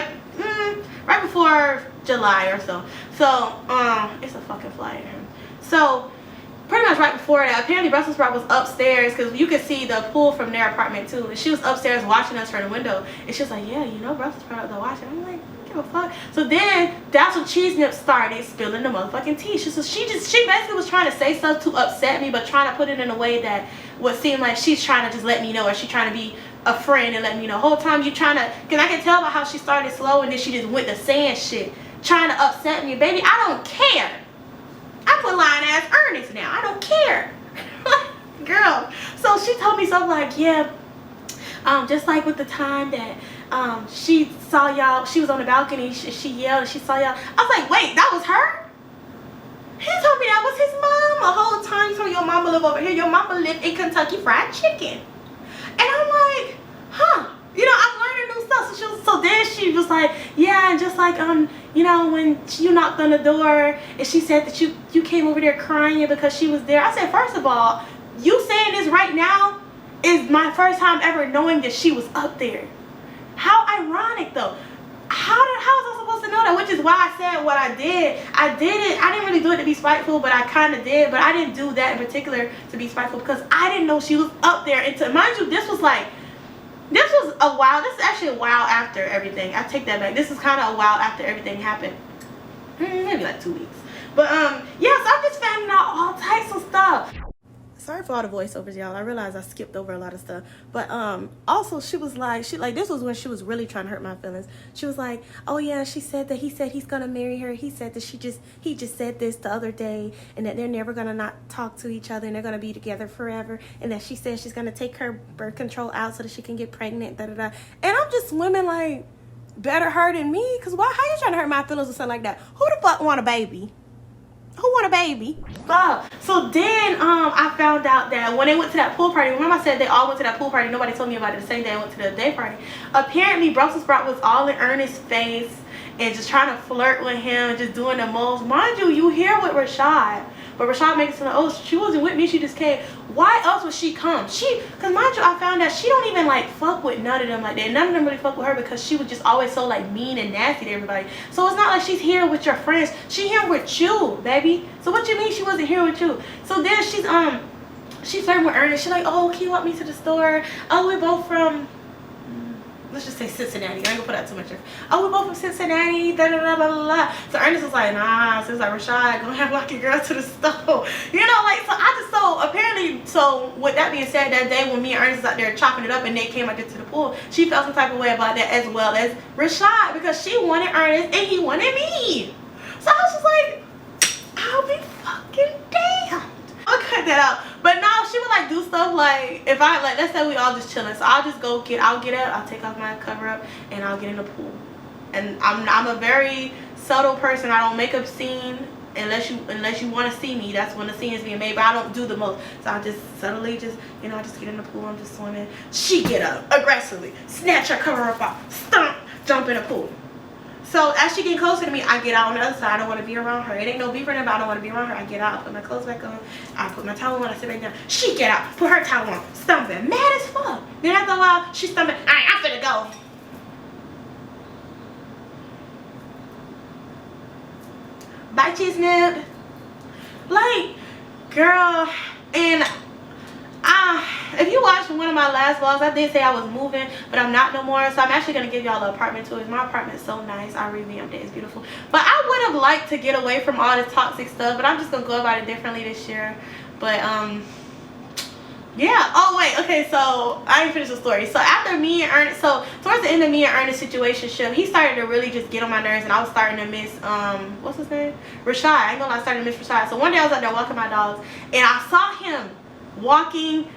July or so. So it's a fucking flyer. So pretty much right before that, apparently Brussels Sprout was upstairs, because you could see the pool from their apartment too, and she was upstairs watching us from the window, and she was like, yeah, you know Brussels Sprout, they're watching. I'm like, give a fuck. So then that's when Cheese Nip started spilling the motherfucking tea. She basically was trying to say stuff to upset me, but trying to put it in a way that would seem like she's trying to just let me know, or she's trying to be a friend and let me know. Whole time you trying to, because I can tell by how she started slow and then she just went to saying shit, trying to upset me. Baby, I don't care. I put lying ass Ernest now. I don't care. Girl. So she told me something like, yeah, just like with the time that she saw y'all, she was on the balcony, she yelled and she saw y'all. I was like, wait, that was her? He told me that was his mom the whole time. He told me your mama live over here. Your mama live in Kentucky Fried Chicken. And I'm like, huh. You know, I'm learning new stuff. So then she was like, yeah, and just like, you know, when you knocked on the door and she said that you came over there crying because she was there. I said, first of all, you saying this right now is my first time ever knowing that she was up there. How ironic though. How was I supposed to know that? Which is why I said what I did. I didn't really do it to be spiteful, but I kind of did. But I didn't do that in particular to be spiteful, because I didn't know she was up there. And to mind you, this was a while. This is actually a while after everything. I take that back. This is kind of a while after everything happened. Maybe like 2 weeks. But yeah, so I'm just finding out all types of stuff. Sorry for all the voiceovers, y'all. I realized I skipped over a lot of stuff. But also she was like, this was when she was really trying to hurt my feelings. She was like, oh yeah, she said that he said he's gonna marry her. He said that he just said this the other day, and that they're never gonna not talk to each other, and they're gonna be together forever, and that she said she's gonna take her birth control out so that she can get pregnant, da da da. And I'm just women like, better her than me, because why? How you trying to hurt my feelings or something like that? Who the fuck want a baby? Who want a baby? So then I found out that when they went to that pool party, remember I said they all went to that pool party, nobody told me about it the same day I went to the day party. Apparently Brussels Sprout was all in Ernest's face and just trying to flirt with him and just doing the most. Mind you, you here with Rashad, but Rashad makes it like, oh, she wasn't with me, she just came. Why else would she come? Because mind you, I found out she don't even like fuck with none of them like that. None of them really fuck with her, because she was just always so like mean and nasty to everybody. So it's not like she's here with your friends. She here with you, baby. So what you mean she wasn't here with you? So then she's flirting with Ernest. She's like, oh, can you walk me to the store? Oh, we're both from, let's just say Cincinnati. I ain't gonna put out too much. Oh, we're both from Cincinnati. Da da da blah blah blah. So Ernest was like, nah. So it's like, Rashad, gonna have walk your girl to the store. You know, like, so with that being said, that day when me and Ernest was out there chopping it up and they came out there to the pool, she felt some type of way about that, as well as Rashad, because she wanted Ernest and he wanted me. So I was just like, I'll be fucking damned. I'll cut that out. But no, she would like do stuff like, if I like, let's say we all just chilling, so I'll just go I'll get out, I'll take off my cover up, and I'll get in the pool. And I'm a very subtle person. I don't make up scene unless you want to see me. That's when the scene is being made, but I don't do the most. So I just subtly just, you know, I just get in the pool, I'm just swimming. She get up aggressively, snatch her cover up off, stomp, jump in the pool. So as she getting closer to me, I get out on the other side. I don't want to be around her. It ain't no beef or nothing, but I don't want to be around her. I get out, I put my clothes back on, I put my towel on, I sit back down. She get out, put her towel on, stumping, mad as fuck. Then after a while, she's stumping, alright, I'm finna go. Bye, Chisnip. Like, girl, and if you watched one of my last vlogs, I did say I was moving, but I'm not no more. So I'm actually going to give y'all an apartment tour. My apartment's so nice. I revamped it. It's beautiful. But I would have liked to get away from all this toxic stuff, but I'm just going to go about it differently this year. But, yeah. Oh, wait. Okay, so I didn't finish the story. So after me and Ernest, so towards the end of me and Ernest's situationship, he started to really just get on my nerves, and I was starting to miss, what's his name? Rashad. I ain't gonna lie, I started to miss Rashad. So one day I was out there walking my dogs, and I saw him walking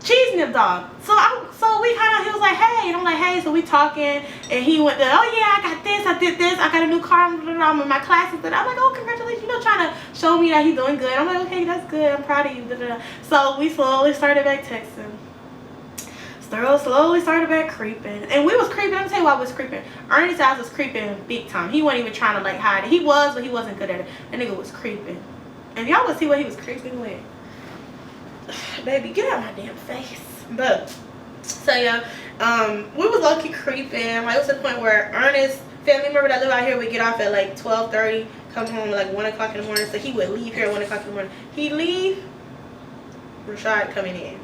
Cheese Nip dog. So we kind of, he was like, hey, and I'm like, hey. So we talking, and he went to, oh yeah, I got this, I did this, I got a new car, I'm in my classes, and I'm like, oh, congratulations, you know, trying to show me that he's doing good. I'm like, okay, that's good, I'm proud of you. So we slowly started back texting. Slowly started back creeping, and we was creeping. Let me tell you why I was creeping. Ernest's ass was creeping big time. He wasn't even trying to like hide it. He was, but he wasn't good at it. That nigga was creeping, and y'all would see what he was creeping with. Baby, get out my damn face. But so yeah, we was low-key creeping. Like, it was to the point where Ernest, family member that live out here, would get off at like 12:30, come home at like 1 o'clock in the morning. So he would leave here at 1 o'clock in the morning. He'd leave, Rashad coming in.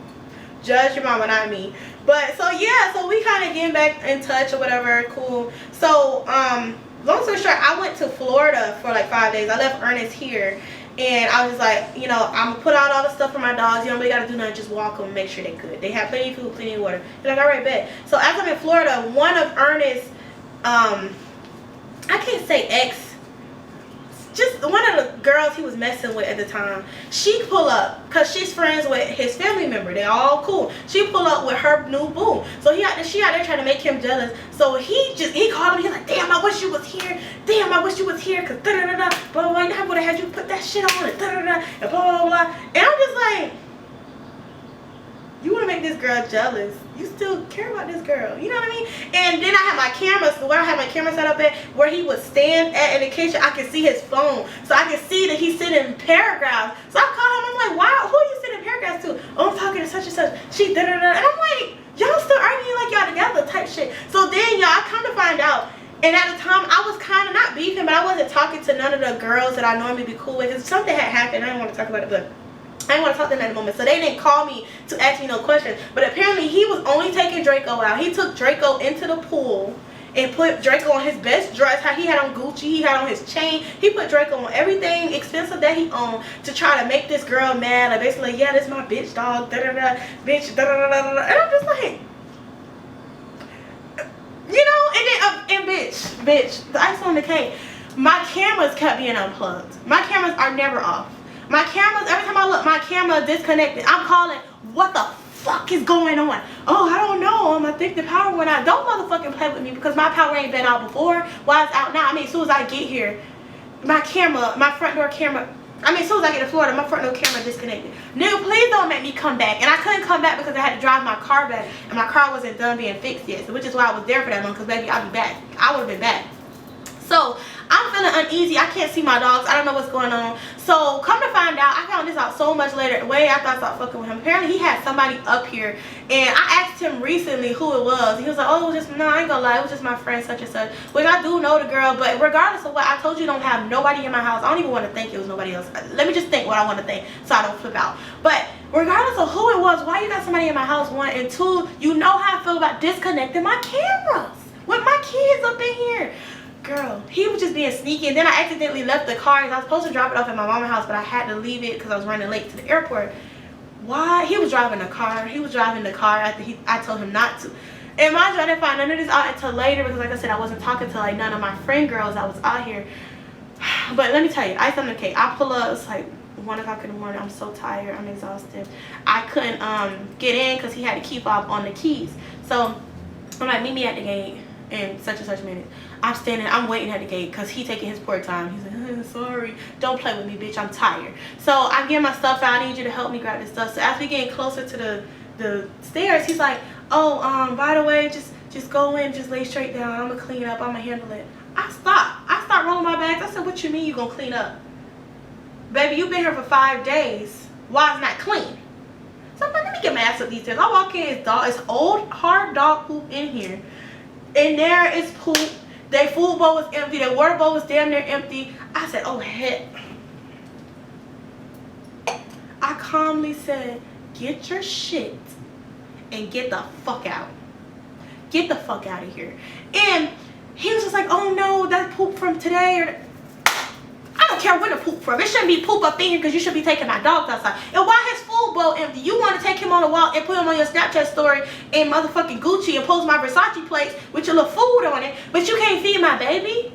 Judge your mama, not me. But so yeah, so we kind of getting back in touch or whatever. Cool. So long story short, I went to Florida for like 5 days. I left Ernest here. And I was like, you know, I'm going to put out all the stuff for my dogs. You don't really got to do nothing. Just walk them and make sure they're good. They have plenty of food, plenty of water. They're like, all right, bet. So as I'm in Florida, one of Ernest's, I can't say ex, just one of the girls he was messing with at the time, she pull up because she's friends with his family member. They all cool. She pull up with her new boo. So she out there trying to make him jealous. So he called him. He's like, damn, I wish you was here. Damn, I wish you was here. Cause da da da da blah blah. I would have had you put that shit on it. Da da da and blah blah blah. And I'm just like, you want to make this girl jealous. You still care about this girl. You know what I mean? And then I had my camera, so where I had my camera set up at, where he would stand at in the kitchen, I could see his phone. So I could see that he's sending paragraphs. So I called him, I'm like, wow, who are you sending paragraphs to? Oh, I'm talking to such and such. She da-da-da. And I'm like, y'all still arguing like y'all together type shit. So then, y'all, I come to find out, and at the time, I was kind of not beefing, but I wasn't talking to none of the girls that I normally be cool with. Because something had happened. I didn't want to talk about it, but I didn't want to talk to them at the moment, so they didn't call me to ask me no questions. But apparently he was only taking Draco out. He took Draco into the pool and put Draco on his best dress. How he had on Gucci, he had on his chain. He put Draco on everything expensive that he owned to try to make this girl mad. Like, basically, yeah, this is my bitch dog, da da da, bitch, da da da da da. And I'm just like, you know, and then bitch, the ice on the cake. My cameras kept being unplugged. My cameras are never off. My cameras, every time I look, my camera disconnected. I'm calling, what the fuck is going on? Oh, I don't know. I think the power went out. Don't motherfucking play with me because my power ain't been out before. Why it's out now? I mean, as soon as I get here, my camera, my front door camera, I mean, as soon as I get to Florida, my front door camera disconnected. No, please don't make me come back. And I couldn't come back because I had to drive my car back. And my car wasn't done being fixed yet. So which is why I was there for that long, because baby, I'll be back. I would have been back. So I'm feeling uneasy. I can't see my dogs. I don't know what's going on. So come to find out, I found this out so much later, way after I stopped fucking with him. Apparently he had somebody up here, and I asked him recently who it was. He was like, oh, it was just, no, I ain't gonna lie, it was just my friend such and such. Which I do know the girl, but regardless of what, I told you, don't have nobody in my house. I don't even want to think it was nobody else. Let me just think what I want to think so I don't flip out. But regardless of who it was, why you got somebody in my house, one, and two, you know how I feel about disconnecting my cameras with my kids up in here. Girl, he was just being sneaky, and then I accidentally left the car. I was supposed to drop it off at my mama's house, but I had to leave it because I was running late to the airport. Why? He was driving the car. He was driving the car after I told him not to. And mind you, I didn't find none of this out until later because, like I said, I wasn't talking to like none of my friend girls that was out here. But let me tell you, ice on the cake. I pull up. It's like 1 o'clock in the morning. I'm so tired. I'm exhausted. I couldn't get in because he had a key fob on the keys. So I'm like, meet me at the gate in such and such minutes. I'm waiting at the gate because he taking his poor time. He's like, sorry, don't play with me, bitch, I'm tired. So I get my stuff out. I need you to help me grab this stuff. So as we getting closer to the stairs, he's like, oh, by the way, just go in, just lay straight down. I'm gonna clean up, I'm gonna handle it. I stopped rolling my bags. I said, what you mean you gonna clean up? Baby, you've been here for 5 days. Why it's not clean? So I'm like, let me get my ass up these stairs. I walk in, it's old hard dog poop in here. And there is poop. Their food bowl was empty. Their water bowl was damn near empty. I said, oh, heck. I calmly said, get your shit and get the fuck out. Get the fuck out of here. And he was just like, oh no, that's poop from today. Or I don't care when the poop from. It shouldn't be poop up in here because you should be taking my dogs outside. And why his food bowl empty? You want to take him on a walk and put him on your Snapchat story in motherfucking Gucci and post my Versace plates with your little food on it, but you can't feed my baby?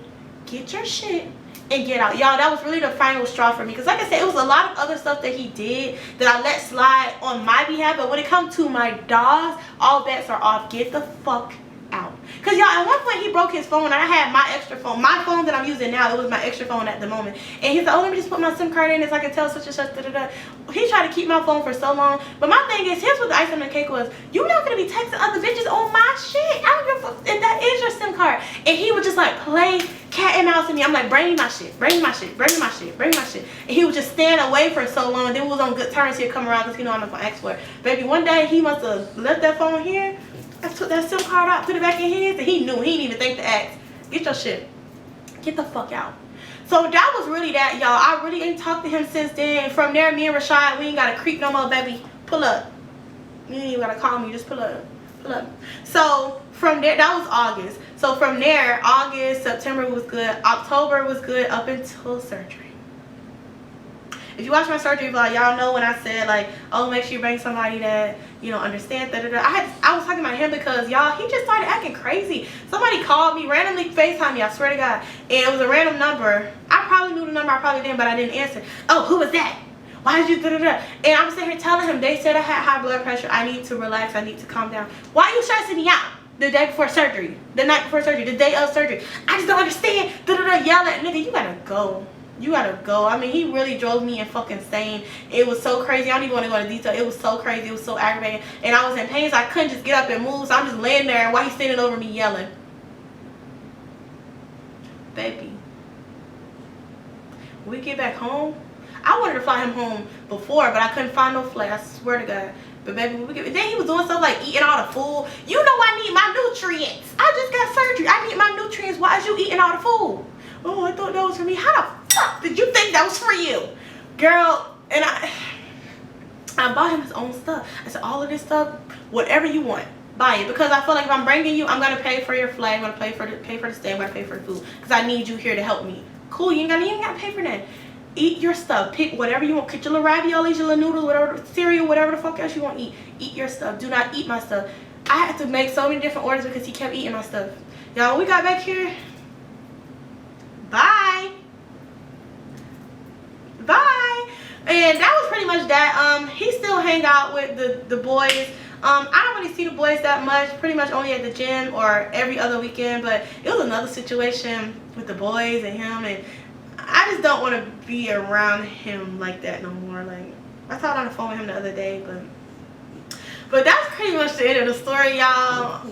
Get your shit and get out. Y'all, that was really the final straw for me. Because like I said, it was a lot of other stuff that he did that I let slide on my behalf. But when it comes to my dogs, all bets are off. Get the fuck out. Because y'all, at one point he broke his phone and I had my extra phone. My phone that I'm using now, it was my extra phone at the moment. And he's like, oh, let me just put my SIM card in so I can tell such and such, da da da. He tried to keep my phone for so long. But my thing is, here's what the ice on the cake was. You're not going to be texting other bitches on my shit. I don't give a fuck if that is your SIM card. And he would just like play cat and mouse with me. I'm like, bring me my shit, bring me my shit, bring me my shit, bring me my shit. And he would just stand away for so long. And then we was on good terms. He'd come around because he know I'm not going to ask for it. Baby, one day he must have left that phone here. I took that SIM card out, put it back in his, and he knew. He didn't even think to ask. Get your shit. Get the fuck out. So that was really that, y'all. I really ain't talked to him since then. From there, me and Rashad, we ain't got to creep no more, baby. Pull up. You ain't even got to call me. Just pull up. Pull up. So from there, that was August. So from there, August, September was good. October was good up until surgery. If you watch my surgery vlog, y'all know when I said like, oh, make sure you bring somebody that, you know, understand. Da, da, da. I was talking about him because y'all, he just started acting crazy. Somebody called me, randomly FaceTime me, I swear to God. And it was a random number. I probably knew the number, I probably didn't, but I didn't answer. Oh, who was that? Why did you da da da? And I'm sitting here telling him, they said I had high blood pressure. I need to relax. I need to calm down. Why are you stressing me out? The day before surgery, the night before surgery, the day of surgery. I just don't understand. Da da da. Yell at nigga, you gotta go. You gotta go. I mean, he really drove me in fucking insane. It was so crazy. I don't even want to go into detail. It was so crazy. It was so aggravating. And I was in pain, so I couldn't just get up and move. So I'm just laying there while he's standing over me yelling. Baby, when we get back home, I wanted to fly him home before, but I couldn't find no flight. I swear to God. But baby, when we get, then he was doing stuff like eating all the food. You know I need my nutrients. I just got surgery. I need my nutrients. Why is you eating all the food? Oh, I thought that was for me. How the fuck did you think that was for you? Girl, and I bought him his own stuff. I said, all of this stuff, whatever you want, buy it. Because I feel like if I'm bringing you, I'm going to pay for your flight. I'm going to pay for the stay. I'm going to pay for the food. Because I need you here to help me. Cool, you ain't got to pay for that. Eat your stuff. Pick whatever you want. Cook your little raviolis, your little noodles, whatever, cereal, whatever the fuck else you want to eat. Eat your stuff. Do not eat my stuff. I had to make so many different orders because he kept eating my stuff. Y'all, when we got back here, bye. Bye. And that was pretty much that. He still hang out with the boys. I don't really see the boys that much, pretty much only at the gym or every other weekend, but it was another situation with the boys and him, and I just don't want to be around him like that no more. Like, I talked on the phone with him the other day, but that's pretty much the end of the story, y'all.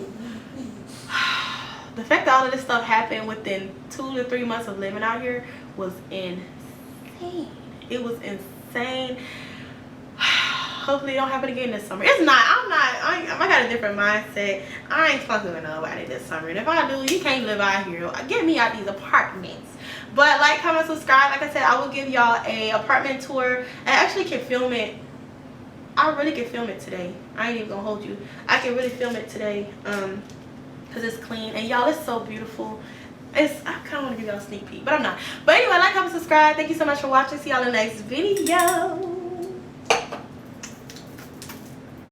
The fact that all of this stuff happened within 2 to 3 months of living out here was insane. It was insane. Hopefully it don't happen again this summer. It's not. I got a different mindset. I ain't fucking with nobody this summer. And if I do, you can't live out here. Get me out these apartments. But like, comment, subscribe. Like I said, I will give y'all a apartment tour. I actually can film it. I really can film it today. I ain't even gonna hold you. I can really film it today. Because it's clean. And y'all, it's so beautiful. I kind of want to give y'all a sneak peek, but I'm not. But anyway, like, comment, subscribe. Thank you so much for watching. See y'all in the next video.